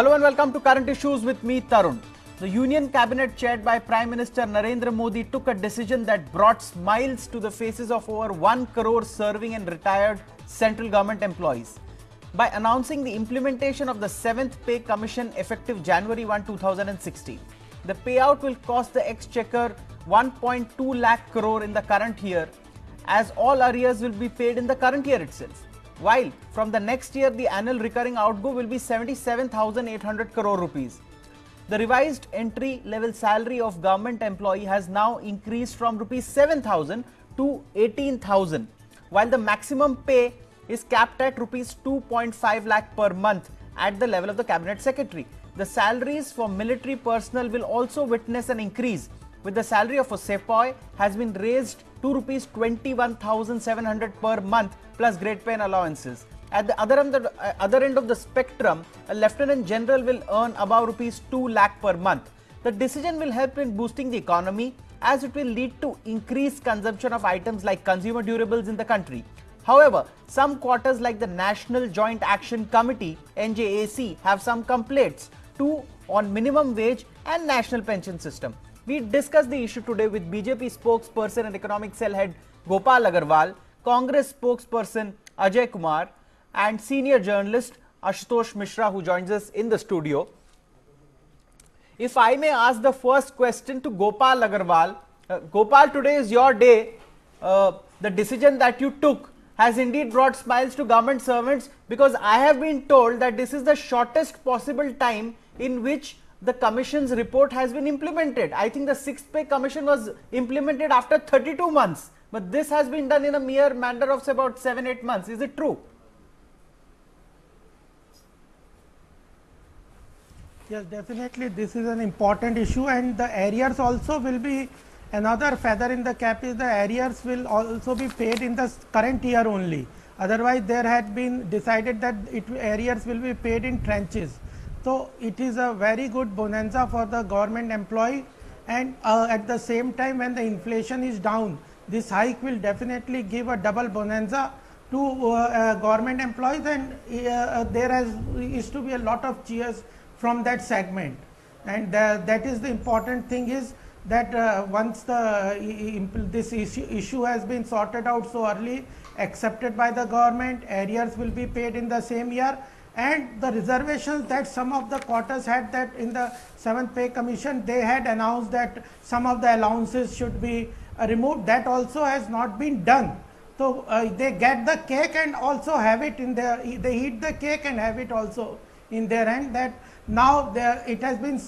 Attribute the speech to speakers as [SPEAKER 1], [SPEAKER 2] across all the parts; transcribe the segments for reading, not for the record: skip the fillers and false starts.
[SPEAKER 1] Hello and welcome to Current Issues with me, Tarun. The Union Cabinet chaired by Prime Minister Narendra Modi took a decision that brought smiles to the faces of over 1 crore serving and retired central government employees. By announcing the implementation of the 7th Pay Commission effective January 1, 2016. The payout will cost the Exchequer 1.2 lakh crore in the current year, as all arrears will be paid in the current year itself. While from the next year, the annual recurring outgo will be 77,800 crore rupees. The revised entry level salary of government employee has now increased from rupees 7,000 to 18,000, while the maximum pay is capped at rupees 2.5 lakh per month at the level of the cabinet secretary. The salaries for military personnel will also witness an increase, with the salary of a sepoy has been raised to rupees 21,700 per month plus great pay and allowances. At the other end of the spectrum, a lieutenant general will earn above rupees 2 lakh per month. The decision will help in boosting the economy, as it will lead to increased consumption of items like consumer durables in the country. However, some quarters like the National Joint Action Committee (NJAC) have some complaints too on minimum wage and national pension system. We discussed the issue today with BJP spokesperson and economic cell head Gopal Agarwal, Congress spokesperson Ajay Kumar, and senior journalist Ashutosh Mishra, who joins us in the studio. If I may ask the first question to Gopal Agarwal. Gopal, today is your day. The decision that you took has indeed brought smiles to government servants, because I have been told that this is the shortest possible time in which the commission's report has been implemented. I think the 6th Pay Commission was implemented after 32 months, but this has been done in a mere matter of about 7-8 months. Is it true?
[SPEAKER 2] Yes, definitely this is an important issue, and the arrears also will be another feather in the cap. Is the arrears will also be paid in the current year only. Otherwise, there had been decided that arrears will be paid in tranches. So, it is a very good bonanza for the government employee, and at the same time when the inflation is down, this hike will definitely give a double bonanza to government employees, and there is to be a lot of cheers from that segment. And that is the important thing, is that once this issue has been sorted out so early, accepted by the government, arrears will be paid in the same year, and the reservations that some of the quarters had, that in the 7th Pay Commission they had announced that some of the allowances should be removed, that also has not been done. So they get the cake and also have it in their, they eat the cake and have it also in their hand. That now it has been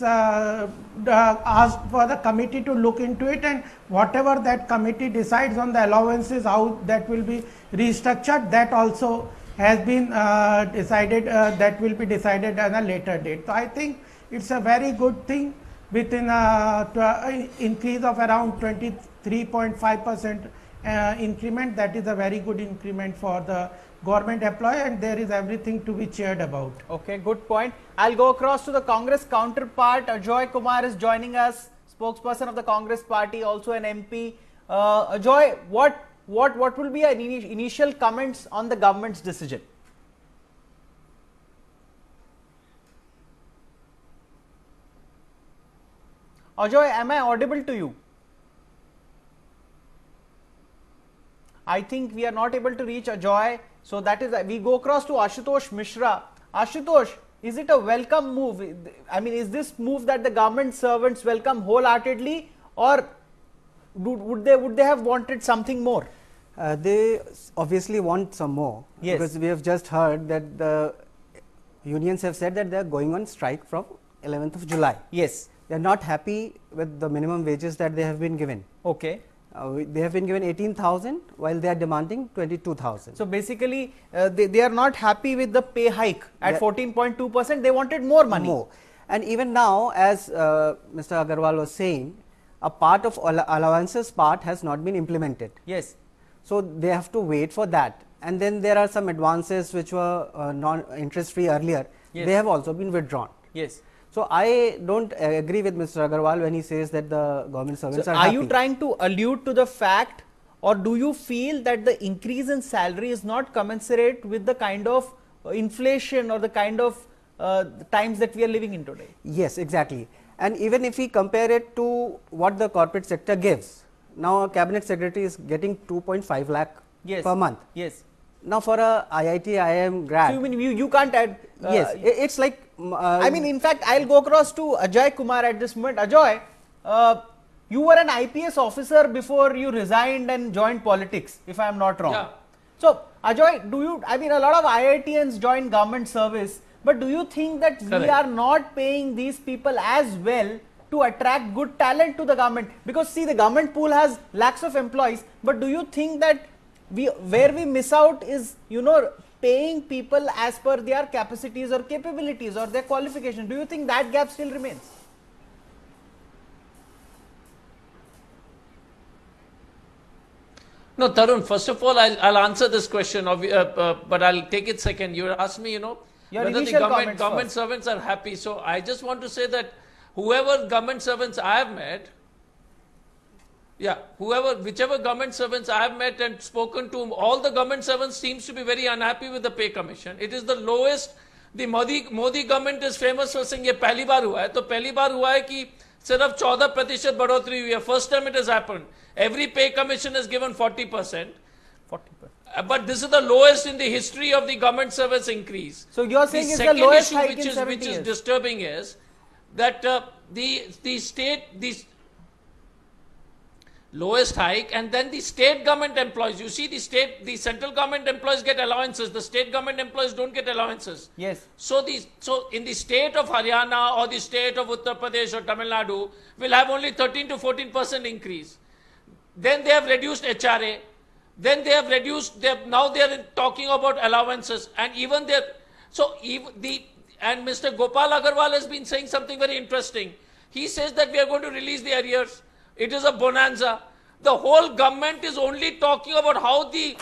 [SPEAKER 2] asked for the committee to look into it, and whatever that committee decides on the allowances, how that will be restructured, that also has been decided, that will be decided at a later date. So I think it's a very good thing, within an increase of around 23.5% increment. That is a very good increment for the government employee, and there is everything to be cheered about.
[SPEAKER 1] Okay, good point. I'll go across to the Congress counterpart. Ajoy Kumar is joining us, spokesperson of the Congress party, also an MP. Ajoy, what will be your initial comments on the government's decision? Ajoy, am I audible to you? I think we are not able to reach Ajoy, so that is, we go across to Ashutosh Mishra. Ashutosh, is it a welcome move? I mean, is this move that the government servants welcome wholeheartedly, or would they have wanted something more?
[SPEAKER 3] They obviously want some more,
[SPEAKER 1] yes,
[SPEAKER 3] because we have just heard that the unions have said that they are going on strike from 11th of July.
[SPEAKER 1] Yes.
[SPEAKER 3] They are not happy with the minimum wages that they have been given.
[SPEAKER 1] Okay.
[SPEAKER 3] They have been given 18,000 while they are demanding 22,000.
[SPEAKER 1] So basically, they are not happy with the pay hike at 14.2%. They wanted more money.
[SPEAKER 3] More. And even now, as Mr. Agarwal was saying, a part of allowances part has not been implemented.
[SPEAKER 1] Yes.
[SPEAKER 3] So they have to wait for that. And then there are some advances which were non-interest free earlier.
[SPEAKER 1] Yes.
[SPEAKER 3] They have also been withdrawn.
[SPEAKER 1] Yes.
[SPEAKER 3] So I don't agree with Mr. Agarwal when he says that the government servants are happy.
[SPEAKER 1] Are you trying to allude to the fact, or do you feel that the increase in salary is not commensurate with the kind of inflation or the kind of the times that we are living in today.
[SPEAKER 3] Yes, exactly. And even if we compare it to what the corporate sector gives, now a cabinet secretary is getting 2.5 lakh
[SPEAKER 1] Yes.
[SPEAKER 3] per month.
[SPEAKER 1] Yes.
[SPEAKER 3] Now for a IIT, IIM grad,
[SPEAKER 1] So you mean you can't add?
[SPEAKER 3] yes, it's like
[SPEAKER 1] I mean, in fact, I'll go across to Ajay Kumar at this moment. Ajay, you were an IPS officer before you resigned and joined politics, if I am not wrong.
[SPEAKER 4] Yeah.
[SPEAKER 1] So, Ajay, I mean, a lot of IITians join government service, but do you think that we
[SPEAKER 4] Correct.
[SPEAKER 1] are not paying these people as well to attract good talent to the government? Because see, the government pool has lakhs of employees, but do you think that where we miss out is, paying people as per their capacities or capabilities or their qualifications? Do you think that gap still remains?
[SPEAKER 4] No, Tarun, first of all, I'll answer this question, but I'll take it second. You asked me,
[SPEAKER 1] Your
[SPEAKER 4] whether the
[SPEAKER 1] initial
[SPEAKER 4] government
[SPEAKER 1] comments first.
[SPEAKER 4] servants are happy. So I just want to say that whoever government servants I have met, whichever government servants I have met and spoken to, all the government servants seems to be very unhappy with the pay commission. It is the lowest. The Modi government is famous for saying ये पहली बार हुआ है, तो पहली बार हुआ है कि सिर्फ 14% बढ़ोतरी हुई है. First time it has happened. Every pay commission is given 40%.
[SPEAKER 1] 40%.
[SPEAKER 4] But this is the lowest in the history of the government service increase.
[SPEAKER 1] So you are saying it's the
[SPEAKER 4] second
[SPEAKER 1] lowest
[SPEAKER 4] issue
[SPEAKER 1] hike in 70
[SPEAKER 4] which is
[SPEAKER 1] years.
[SPEAKER 4] disturbing is that the state, the lowest hike, and then the state government employees. You see, the central government employees get allowances. The state government employees don't get allowances.
[SPEAKER 1] Yes.
[SPEAKER 4] So in the state of Haryana or the state of Uttar Pradesh or Tamil Nadu will have only 13 to 14% increase. Then they have reduced HRA. Then they have reduced. Now they are talking about allowances, and even there. So and Mr. Gopal Agarwal has been saying something very interesting. He says that we are going to release the arrears. It is a bonanza. The whole government is only talking about how the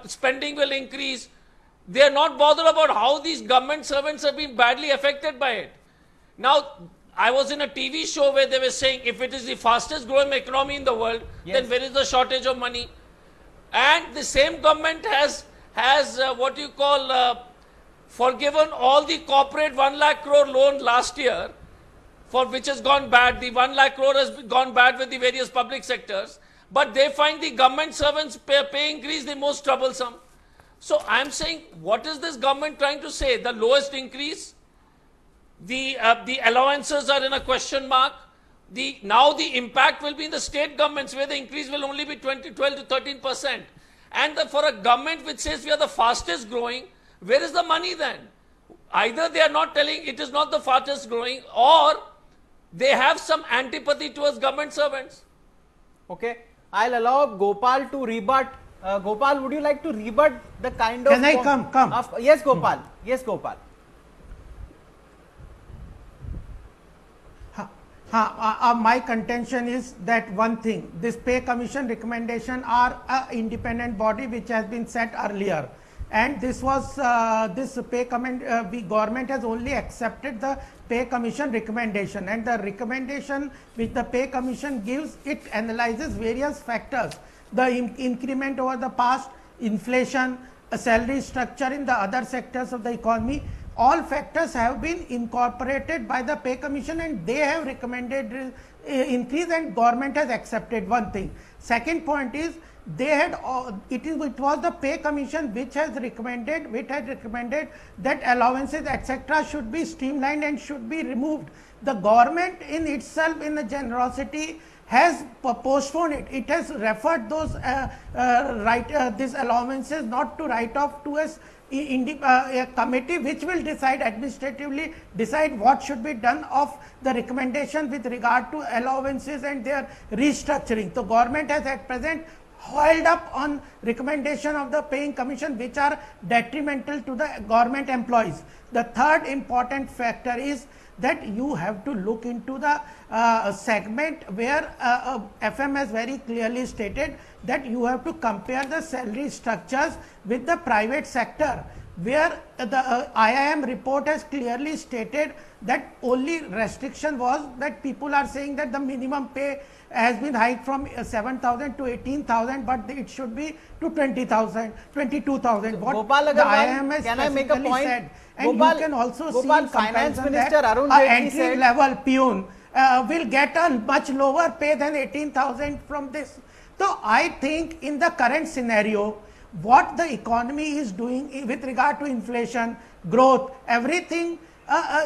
[SPEAKER 4] spending will increase. They are not bothered about how these government servants have been badly affected by it. Now, I was in a TV show where they were saying if it is the fastest growing economy in the world, then where is the shortage of money? And the same government has what you call forgiven all the corporate 1 lakh crore loan last year, for which has gone bad. The 1 lakh crore has gone bad with the various public sectors, but they find the government servants pay increase the most troublesome. So I'm saying, what is this government trying to say? The lowest increase, the allowances are in a question mark. Now the impact will be in the state governments where the increase will only be 12 to 13%. And for a government which says we are the fastest growing, where is the money then? Either they are not telling it is not the fastest growing, or they have some antipathy towards government servants.
[SPEAKER 1] Okay. I'll allow Gopal to rebut. Gopal, would you like to rebut the kind of...
[SPEAKER 2] Can I come?
[SPEAKER 1] Yes, Gopal. Yes, Gopal.
[SPEAKER 2] My contention is that one thing, this pay commission recommendation are an independent body which has been set earlier, and this was this pay government has only accepted the pay commission recommendation, and the recommendation which the pay commission gives, it analyzes various factors, the increment over the past, inflation, salary structure in the other sectors of the economy. All factors have been incorporated by the pay commission, and they have recommended increase, and government has accepted one thing. Second point is, they had it was the pay commission which has recommended that allowances etc. should be streamlined and should be removed. The government in itself, in the generosity, has postponed it. It has referred those these allowances not to write off to a committee which will administratively decide what should be done of the recommendation with regard to allowances and their restructuring. The government has at present held up on recommendation of the paying commission which are detrimental to the government employees. The third important factor is that you have to look into the segment where FM has very clearly stated that you have to compare the salary structures with the private sector. where the IIM report has clearly stated that only restriction was that people are saying that the minimum pay has been hiked from 7,000 to 18,000, but it should be to 20,000, 22,000. What
[SPEAKER 1] Gopal
[SPEAKER 2] the
[SPEAKER 1] Agarwal,
[SPEAKER 2] IIM has
[SPEAKER 1] can I make a
[SPEAKER 2] specifically
[SPEAKER 1] point?
[SPEAKER 2] said. And
[SPEAKER 1] Gopal-
[SPEAKER 2] you can also
[SPEAKER 1] Gopal,
[SPEAKER 2] see in
[SPEAKER 1] Finance
[SPEAKER 2] comparison
[SPEAKER 1] Minister
[SPEAKER 2] that
[SPEAKER 1] Arun
[SPEAKER 2] a
[SPEAKER 1] Jaitley
[SPEAKER 2] entry
[SPEAKER 1] said-
[SPEAKER 2] level peon will get a much lower pay than 18,000 from this. So I think in the current scenario, what the economy is doing with regard to inflation, growth, everything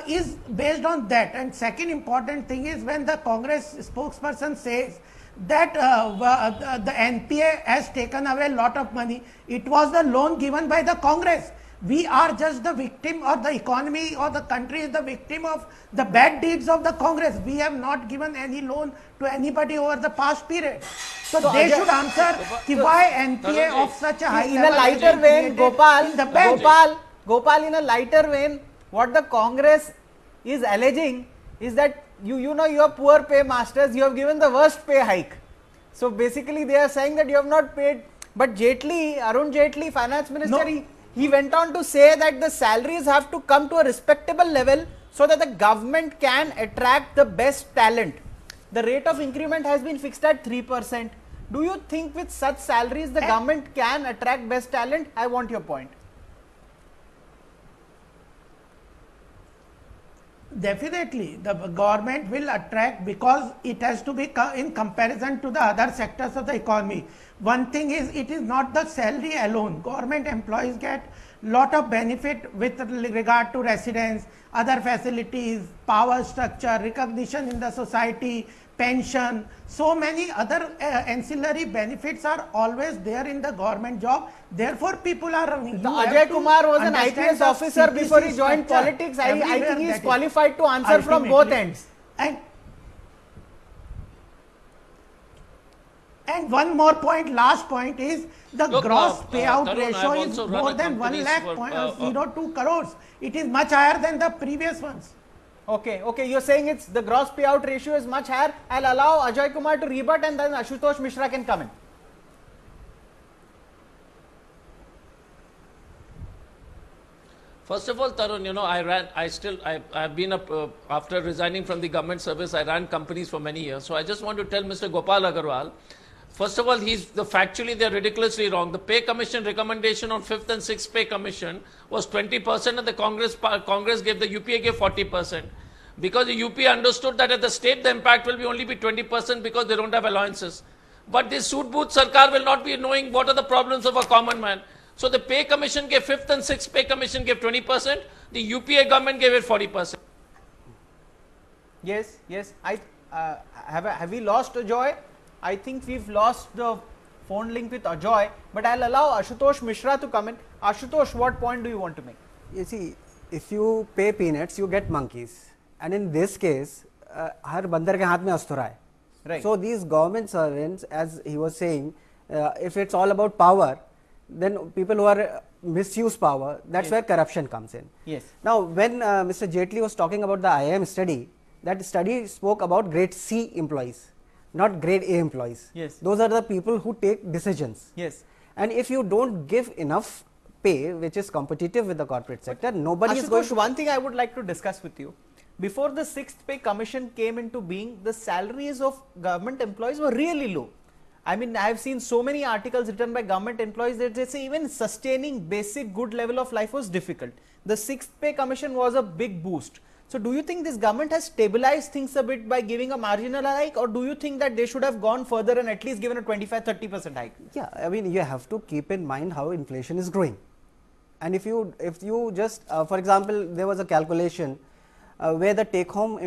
[SPEAKER 2] is based on that. And second important thing is when the Congress spokesperson says that the NPA has taken away a lot of money, it was the loan given by the Congress. We are just the victim, or the economy or the country is the victim of the bad deeds of the Congress. We have not given any loan to anybody over the past period. So they
[SPEAKER 1] Ajay-
[SPEAKER 2] should answer why NPA of such a high
[SPEAKER 1] in a
[SPEAKER 2] level has
[SPEAKER 1] lighter
[SPEAKER 2] been
[SPEAKER 1] vein,
[SPEAKER 2] created
[SPEAKER 1] Gopal,
[SPEAKER 2] in the bank.
[SPEAKER 1] Gopal, in a lighter vein, what the Congress is alleging is that you know your poor pay masters, you have given the worst pay hike. So basically they are saying that you have not paid. But Jaitley, Arun Jaitley, Finance Minister,
[SPEAKER 2] No.
[SPEAKER 1] he went on to say that the salaries have to come to a respectable level so that the government can attract the best talent. The rate of increment has been fixed at 3%. Do you think with such salaries the government can attract best talent? I want your point.
[SPEAKER 2] Definitely, the government will attract because it has to be in comparison to the other sectors of the economy. One thing is, it is not the salary alone. Government employees get lot of benefit with regard to residence, other facilities, power structure, recognition in the society, pension. So many other ancillary benefits are always there in the government job. Therefore, people are running.
[SPEAKER 1] The Ajay Kumar was an IPS officer before he joined politics. I think he is qualified to answer from both ends.
[SPEAKER 2] And one more point, last point is the
[SPEAKER 4] Look,
[SPEAKER 2] gross
[SPEAKER 4] Tarun,
[SPEAKER 2] payout
[SPEAKER 4] I've
[SPEAKER 2] ratio is
[SPEAKER 4] also run
[SPEAKER 2] more
[SPEAKER 4] a
[SPEAKER 2] than 1
[SPEAKER 4] companies
[SPEAKER 2] lakh
[SPEAKER 4] for,
[SPEAKER 2] 0.02 crores. It is much higher than the previous ones.
[SPEAKER 1] Okay, you're saying it's the gross payout ratio is much higher. I'll allow Ajay Kumar to rebut and then Ashutosh Mishra can come in.
[SPEAKER 4] First of all, Tarun, you know, I've been after resigning from the government service, I ran companies for many years. So I just want to tell Mr. Gopal Agarwal, first of all, factually they're ridiculously wrong. The pay commission recommendation on 5th and 6th pay commission was 20% and the Congress gave, the UPA gave 40%. Because the UPA understood that at the state the impact will only be 20% because they don't have allowances. But this suit booth Sarkar will not be knowing what are the problems of a common man. So the pay commission gave 5th and 6th pay commission gave 20%, the UPA government gave it 40%.
[SPEAKER 1] Yes. Have we lost Ajoy? I think we've lost the phone link with Ajoy, but I'll allow Ashutosh Mishra to come in. Ashutosh, what point do you want to make?
[SPEAKER 3] You see, if you pay peanuts, you get monkeys. And in this case, har bandar ke haath mein astura hai.
[SPEAKER 1] Right.
[SPEAKER 3] So these government servants, as he was saying, if it's all about power, then people who are misuse power, that's where corruption comes in.
[SPEAKER 1] Yes.
[SPEAKER 3] Now, when Mr. Jaitley was talking about the IIM study, that study spoke about grade C employees, not grade A employees.
[SPEAKER 1] Yes.
[SPEAKER 3] Those are the people who take decisions.
[SPEAKER 1] Yes.
[SPEAKER 3] And if you don't give enough pay, which is competitive with the corporate sector, nobody is going
[SPEAKER 1] Ashutosh,
[SPEAKER 3] to.
[SPEAKER 1] one thing I would like to discuss with you. Before the 6th pay commission came into being, the salaries of government employees were really low. I mean, I have seen so many articles written by government employees that they say even sustaining basic good level of life was difficult. The 6th pay commission was a big boost. So do you think this government has stabilized things a bit by giving a marginal hike, or do you think that they should have gone further and at least given a 25-30% hike?
[SPEAKER 3] Yeah, I mean, you have to keep in mind how inflation is growing. And if you just, for example, there was a calculation where the take home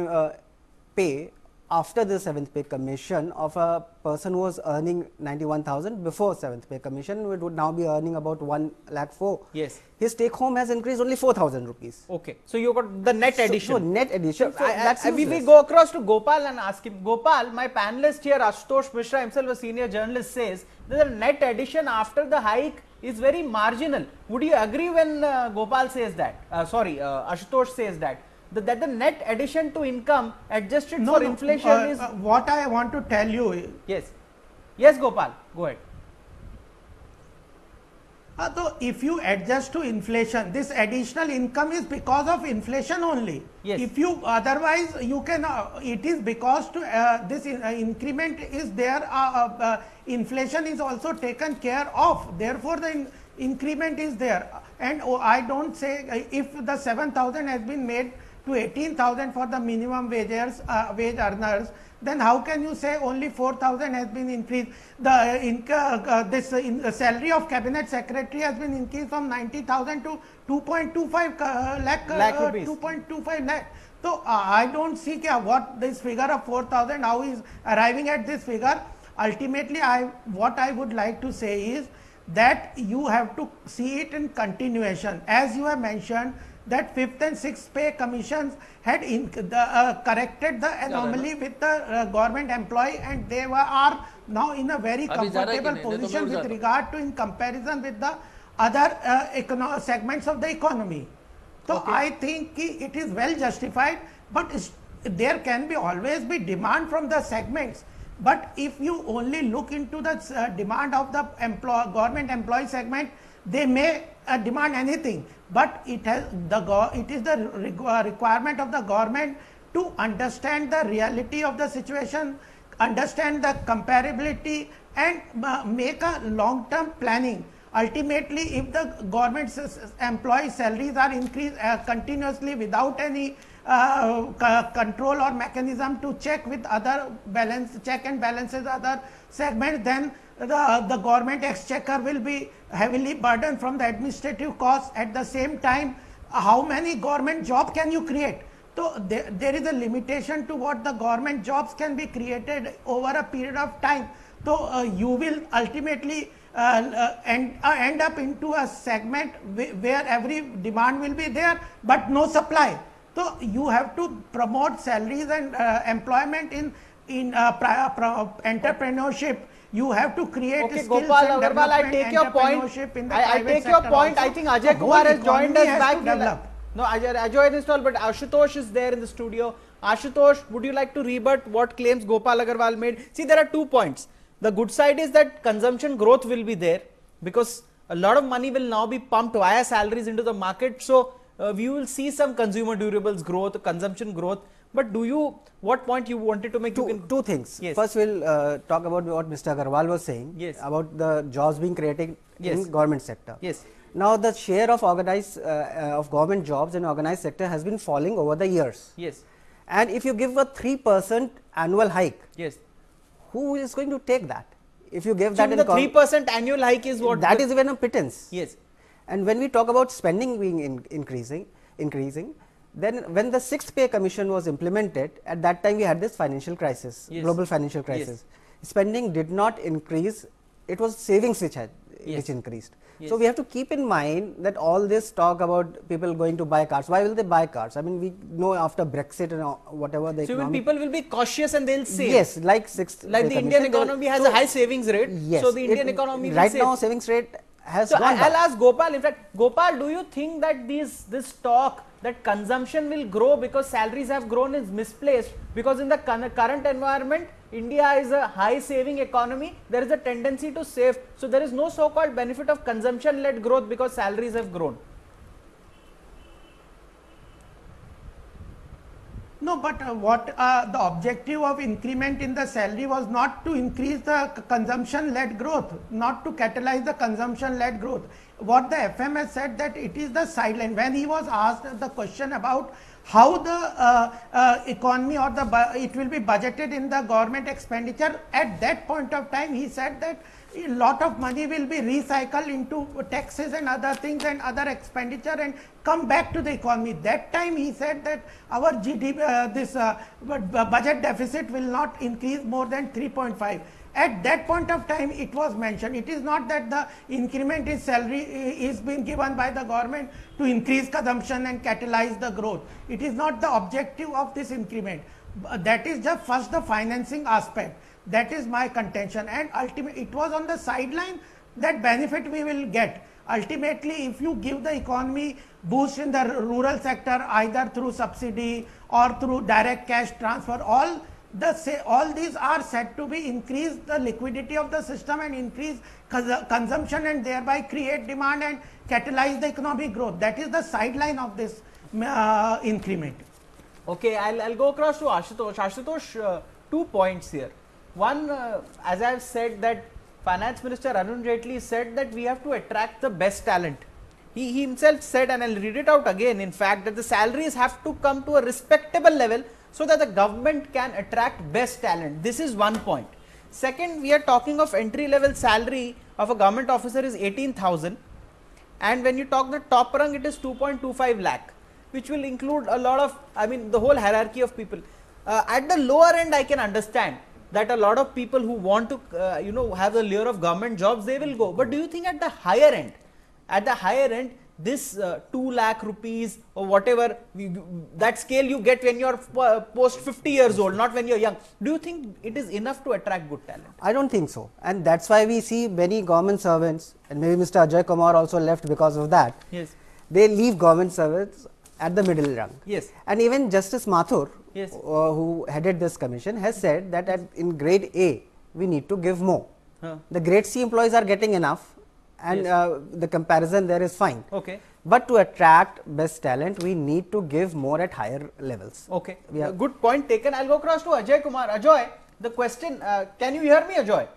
[SPEAKER 3] pay after the 7th pay commission of a person who was earning 91,000 before 7th pay commission would now be earning about 1,04,000.
[SPEAKER 1] Yes.
[SPEAKER 3] His take home has increased only 4,000 rupees.
[SPEAKER 1] Okay. So you got the net addition.
[SPEAKER 3] So net addition. So
[SPEAKER 1] we go across to Gopal and ask him. Gopal, my panelist here, Ashutosh Mishra, himself a senior journalist, says that the net addition after the hike is very marginal. Would you agree when Gopal says that? Ashutosh says that? That the net addition to income adjusted for inflation is...
[SPEAKER 2] What I want to tell you...
[SPEAKER 1] Yes. Yes, Gopal, go ahead.
[SPEAKER 2] So if you adjust to inflation, this additional income is because of inflation only.
[SPEAKER 1] Yes.
[SPEAKER 2] If you otherwise you can, it is because to this increment is there. Inflation is also taken care of. Therefore, the increment is there. And I don't say if the 7,000 has been made to 18,000 for the minimum wage earners, then how can you say only 4,000 has been increased? The salary of cabinet secretary has been increased from 90,000 to 2.25 lakh rupees. 2.25 lakh. So I don't see what this figure of 4,000, how is arriving at this figure. Ultimately, what I would like to say is that you have to see it in continuation. As you have mentioned, that 5th and 6th pay commissions had corrected the anomaly with the government employee, and they are now in a very comfortable position with regard to in comparison with the other segments of the economy. So I think it is well justified, but there can be always be demand from the segments. But if you only look into the demand of the government employee segment, they may demand anything, but it is the requirement of the government to understand the reality of the situation, understand the comparability, and make a long term planning. Ultimately, if the government employee salaries are increased continuously without any control or mechanism to check with other check and balances other segments, then the government exchequer will be heavily burdened from the administrative costs. At the same time, how many government jobs can you create? So there is a limitation to what the government jobs can be created over a period of time. So you will ultimately end up into a segment where every demand will be there, but no supply. So you have to promote salaries and employment in entrepreneurship. You have to create skills
[SPEAKER 1] Gopal
[SPEAKER 2] and
[SPEAKER 1] Agarwal, I take your point. I take your point.
[SPEAKER 2] Also.
[SPEAKER 1] I think Ajay Kumar has joined us back.
[SPEAKER 2] Develop.
[SPEAKER 1] No, Ajay is installed, but Ashutosh is there in the studio. Ashutosh, would you like to rebut what claims Gopal Agarwal made? See, there are 2 points. The good side is that consumption growth will be there because a lot of money will now be pumped via salaries into the market. So we will see some consumer durables growth, consumption growth. But what point you wanted to make?
[SPEAKER 3] Two things.
[SPEAKER 1] Yes.
[SPEAKER 3] First, we'll talk about what Mr. Agarwal was saying about the jobs being created in government sector.
[SPEAKER 1] Yes.
[SPEAKER 3] Now, the share of of government jobs in organized sector has been falling over the years.
[SPEAKER 1] Yes.
[SPEAKER 3] And if you give a 3% annual hike,
[SPEAKER 1] yes,
[SPEAKER 3] who is going to take that? If you give
[SPEAKER 1] so
[SPEAKER 3] that,
[SPEAKER 1] the 3% annual hike is what?
[SPEAKER 3] That is even a pittance.
[SPEAKER 1] Yes.
[SPEAKER 3] And when we talk about spending being increasing, then when the 6th pay commission was implemented, at that time we had this financial crisis, global financial crisis. Spending did not increase, it was savings which increased. So we have to keep in mind that all this talk about people going to buy cars, why will they buy cars? I mean, we know after Brexit and whatever the
[SPEAKER 1] economic, people will be cautious and they'll save.
[SPEAKER 3] Yes, like
[SPEAKER 1] the Indian economy has a high savings rate.
[SPEAKER 3] Yes,
[SPEAKER 1] so the Indian economy will
[SPEAKER 3] right
[SPEAKER 1] save.
[SPEAKER 3] now savings rate has
[SPEAKER 1] so
[SPEAKER 3] gone
[SPEAKER 1] I'll
[SPEAKER 3] down.
[SPEAKER 1] ask Gopal, in fact, Gopal, do you think that this talk that consumption will grow because salaries have grown is misplaced? Because in the current environment, India is a high saving economy. There is a tendency to save. So there is no so-called benefit of consumption led growth because salaries have grown.
[SPEAKER 2] No, but what the objective of increment in the salary was not to increase the consumption led growth, not to catalyze the consumption led growth. What the FM has said that it is the sideline. When he was asked the question about how the economy or it will be budgeted in the government expenditure, at that point of time he said that a lot of money will be recycled into taxes and other things and other expenditure and come back to the economy. That time he said that our GDP, budget deficit will not increase more than 3.5. At that point of time it was mentioned. It is not that the increment in salary is being given by the government to increase consumption and catalyze the growth. It is not the objective of this increment. That is just first the financing aspect. That is my contention, and ultimately it was on the sideline that benefit we will get. Ultimately, if you give the economy boost in the rural sector either through subsidy or through direct cash transfer, all all these are said to be increase the liquidity of the system and increase consumption and thereby create demand and catalyze the economic growth. That is the sideline of this increment.
[SPEAKER 1] Okay, I'll go across to Ashutosh. Ashutosh, 2 points here. One, as I've said, that Finance Minister Arun Jaitley said that we have to attract the best talent. He himself said, and I'll read it out again, in fact, that the salaries have to come to a respectable level so that the government can attract best talent. This is one point. Second, we are talking of entry level salary of a government officer is 18,000, and when you talk the top rung, it is 2.25 lakh, which will include a lot of, I mean, the whole hierarchy of people. At the lower end, I can understand that a lot of people who want to, have the lure of government jobs, they will go. But do you think at the higher end, this 2 lakh rupees or whatever, that scale you get when you are post 50 years old, not when you are young, do you think it is enough to attract good talent?
[SPEAKER 3] I don't think so, and that's why we see many government servants, and maybe Mr. Ajay Kumar also left because of that.
[SPEAKER 1] Yes.
[SPEAKER 3] They leave government service at the middle rung.
[SPEAKER 1] Yes.
[SPEAKER 3] And even Justice Mathur,
[SPEAKER 1] yes,
[SPEAKER 3] who headed this commission, has said that in grade A, we need to give more. The grade C employees are getting enough, and the comparison there is fine.
[SPEAKER 1] Okay.
[SPEAKER 3] But to attract best talent, we need to give more at higher levels.
[SPEAKER 1] Okay. Good point taken. I'll go across to Ajay Kumar. Ajay, the question, can you hear me, Ajay?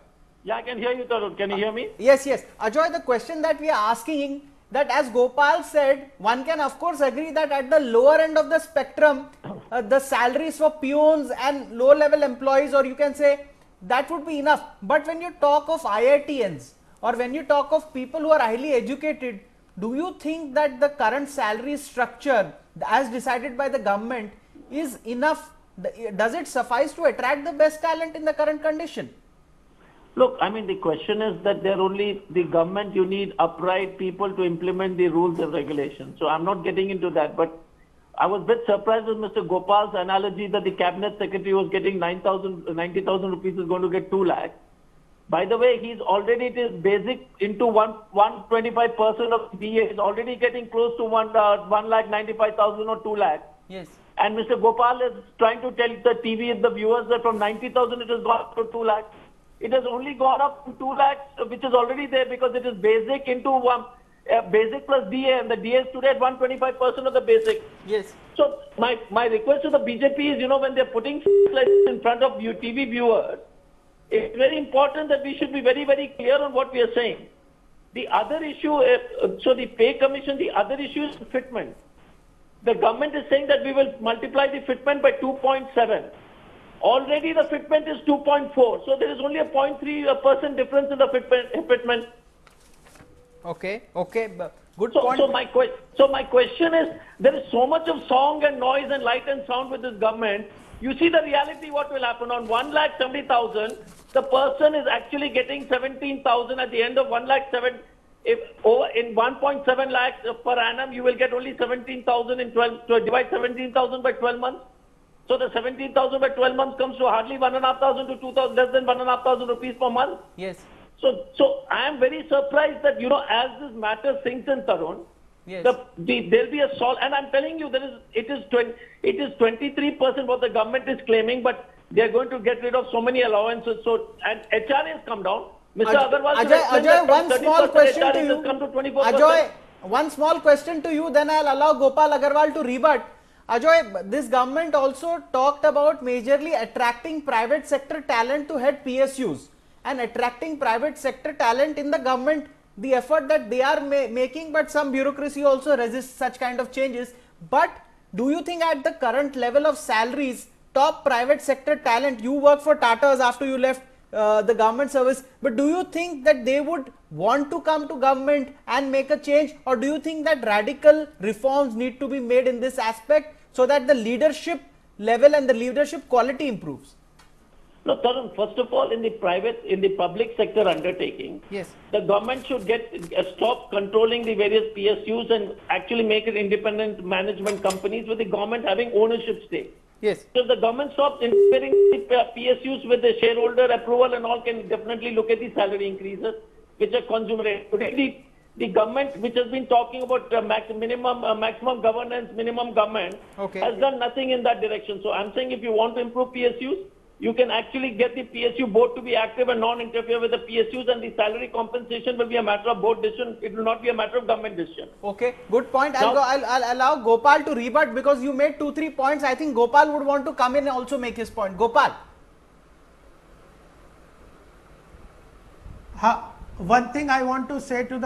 [SPEAKER 5] Yeah, I can hear you, Tarun. Can you hear me?
[SPEAKER 1] Yes, yes. Ajay, the question that we are asking, that as Gopal said, one can of course agree that at the lower end of the spectrum, the salaries for peons and low level employees, or you can say that would be enough. But when you talk of IITians, or when you talk of people who are highly educated, do you think that the current salary structure as decided by the government is enough? Does it suffice to attract the best talent in the current condition?
[SPEAKER 5] Look, I mean, the question is that they're only the government, you need upright people to implement the rules and regulations. So I'm not getting into that, but I was a bit surprised with Mr. Gopal's analogy that the cabinet secretary was getting 90,000 rupees is going to get 2 lakh. By the way, he's already, it is basic into 125% of DA. He's already getting close to 1,95,000 or 2 lakh.
[SPEAKER 1] Yes.
[SPEAKER 5] And Mr. Gopal is trying to tell the TV and the viewers that from 90,000 it has gone up to 2 lakh. It has only gone up to 2 lakhs, which is already there because it is basic into basic plus DA, and the DA is today at 125% of the basic.
[SPEAKER 1] Yes.
[SPEAKER 5] So my request to the BJP is, when they're putting like in front of you TV viewers, it's very important that we should be very, very clear on what we are saying. The other issue, so the pay commission, the other issue is fitment. The government is saying that we will multiply the fitment by 2.7. Already the fitment is 2.4. So there is only a 0.3% difference in the fitment.
[SPEAKER 1] Okay. Good point.
[SPEAKER 5] So my question is, there is so much of song and noise and light and sound with this government. You see the reality, what will happen on 1,70,000, the person is actually getting 17,000 at the end of 1,07,000. If in 1.7 lakhs per annum, you will get only 17,000 in 12, so divide 17,000 by 12 months. So the 17,000 by 12 months comes to hardly 1,500 to 2,000, less than 1,500 rupees per month.
[SPEAKER 1] Yes.
[SPEAKER 5] So I am very surprised that, as this matter sinks in, Tarun,
[SPEAKER 1] yes,
[SPEAKER 5] there'll be a solve, and I'm telling you, it is 23% what the government is claiming, but they are going to get rid of so many allowances. So, and HR has come down. Mr. Agarwal,
[SPEAKER 1] Ajay, one small question
[SPEAKER 5] HR
[SPEAKER 1] to you.
[SPEAKER 5] Come to 24%.
[SPEAKER 1] Ajay, one small question to you, then I'll allow Gopal Agarwal to rebut. Ajay, this government also talked about majorly attracting private sector talent to head PSUs, and attracting private sector talent in the government, the effort that they are making, but some bureaucracy also resists such kind of changes. But do you think at the current level of salaries, top private sector talent, you work for Tatas after you left the government service, but do you think that they would want to come to government and make a change, or do you think that radical reforms need to be made in this aspect so that the leadership level and the leadership quality improves?
[SPEAKER 5] No, Tarun, first of all, in the public sector undertaking,
[SPEAKER 1] yes,
[SPEAKER 5] the government should stop controlling the various PSUs and actually make it independent management companies with the government having ownership stake.
[SPEAKER 1] Yes.
[SPEAKER 5] So the government stops interfering the PSUs with the shareholder approval and all, can definitely look at the salary increases, which are consummate. Today, the government, which has been talking about maximum governance, minimum government,
[SPEAKER 1] okay,
[SPEAKER 5] has done nothing in that direction. So I'm saying, if you want to improve PSUs, you can actually get the PSU board to be active and non-interfere with the PSUs, and the salary compensation will be a matter of board decision. It will not be a matter of government decision.
[SPEAKER 1] Okay, good point. I'll allow Gopal to rebut because you made 2-3 points. I think Gopal would want to come in and also make his point. Gopal.
[SPEAKER 2] One thing I want to say to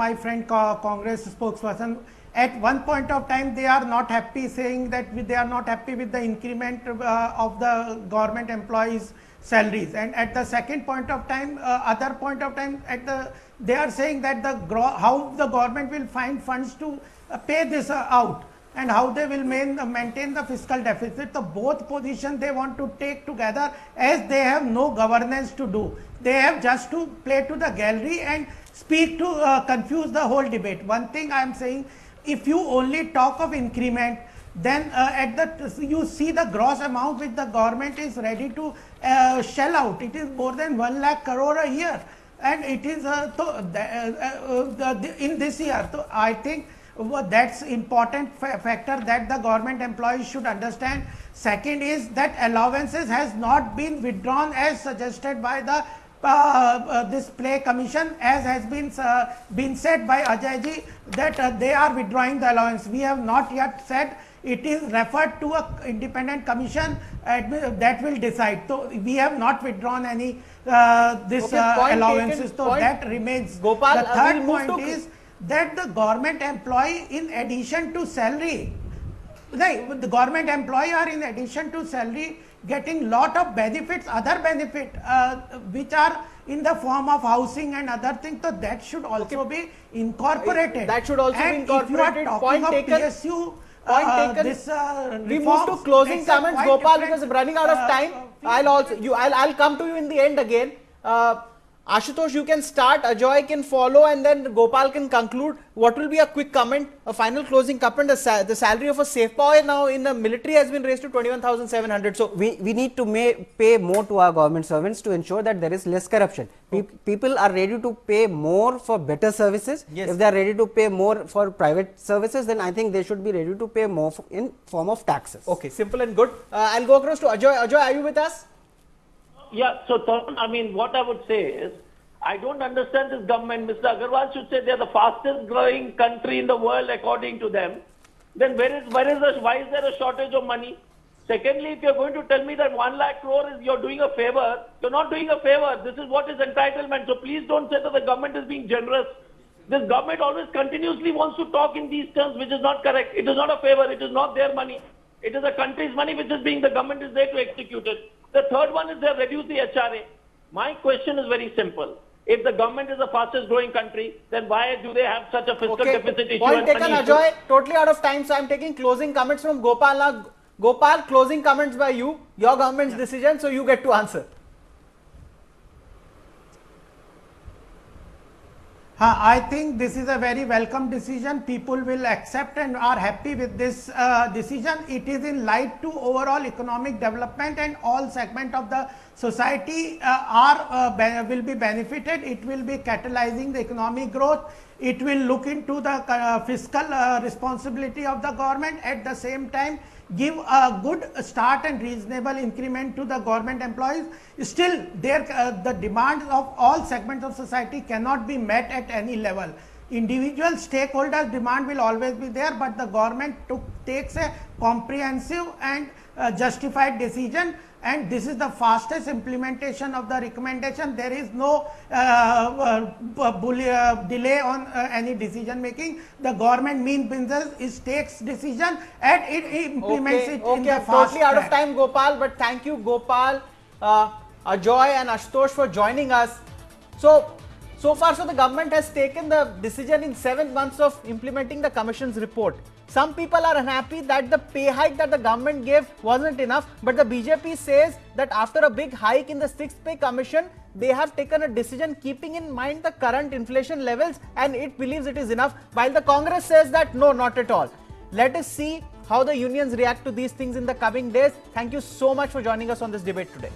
[SPEAKER 2] my friend Congress spokesperson, at one point of time they are not happy, saying that they are not happy with the increment of the government employees' salaries, and at the second point of time, they are saying that how the government will find funds to pay this out, and how they will maintain the fiscal deficit. So both positions they want to take together, as they have no governance to do. They have just to play to the gallery and speak to confuse the whole debate. One thing I am saying, if you only talk of increment, then you see the gross amount which the government is ready to shell out. It is more than 1 lakh crore a year, and it is in this year. So I think that's important factor that the government employees should understand. Second is that allowances has not been withdrawn as suggested by the this play commission, as has been said by Ajay ji, that they are withdrawing the allowance. We have not yet said. It is referred to a independent commission that will decide. So we have not withdrawn any allowances. So that remains.
[SPEAKER 1] Gopal,
[SPEAKER 2] the third point is that the government employee, in addition to salary, the government employee are in addition to salary getting lot of benefits, other benefit which are in the form of housing and other things. So that should also be incorporated.
[SPEAKER 1] That should also be incorporated.
[SPEAKER 2] If you are talking of PSU,
[SPEAKER 1] we move to closing comments, Gopal, because running out of time. I'll come to you in the end again. Ashutosh, you can start, Ajoy can follow, and then Gopal can conclude. What will be a quick comment, a final closing comment? The salary of a safe boy now in the military has been raised to 21,700. So
[SPEAKER 3] we need to pay more to our government servants to ensure that there is less corruption. People are ready to pay more for better services.
[SPEAKER 1] Yes.
[SPEAKER 3] If they are ready to pay more for private services, then I think they should be ready to pay more in form of taxes.
[SPEAKER 1] Okay, simple and good. I'll go across to Ajoy. Ajoy, are you with us?
[SPEAKER 5] Yeah, so Tarun, I mean, what I would say is, I don't understand this government. Mr. Agarwal should say they are the fastest growing country in the world according to them. Then why is there a shortage of money? Secondly, if you're going to tell me that 1 lakh crore is you're doing a favor, you're not doing a favor. This is what is entitlement. So please don't say that the government is being generous. This government always continuously wants to talk in these terms, which is not correct. It is not a favor. It is not their money. It is the country's money which is being, the government is there to execute it. The third one is they have reduced the HRA. My question is very simple. If the government is the fastest growing country, then why do they have such a fiscal deficit issue?
[SPEAKER 1] Point taken, Ajoy. Totally out of time, so I am taking closing comments from Gopal now. Gopal, closing comments by you. Your government's decision, so you get to answer.
[SPEAKER 2] I think this is a very welcome decision. People will accept and are happy with this decision. It is in light to overall economic development, and all segment of the society will be benefited. It will be catalyzing the economic growth. It will look into the fiscal responsibility of the government. At the same time, give a good start and reasonable increment to the government employees. Still, the demands of all segments of society cannot be met at any level. Individual stakeholders' demand will always be there, but the government takes a comprehensive and justified decision, and this is the fastest implementation of the recommendation. There is no delay on any decision making. The government means business takes decision and it implements it in the fast
[SPEAKER 1] Totally out of
[SPEAKER 2] track.
[SPEAKER 1] time, Gopal, but thank you, Gopal, Ajoy and Ashutosh for joining us. So far, the government has taken the decision in 7 months of implementing the commission's report. Some people are unhappy that the pay hike that the government gave wasn't enough, but the BJP says that after a big hike in the 6th pay commission, they have taken a decision keeping in mind the current inflation levels, and it believes it is enough, while the Congress says that no, not at all. Let us see how the unions react to these things in the coming days. Thank you so much for joining us on this debate today.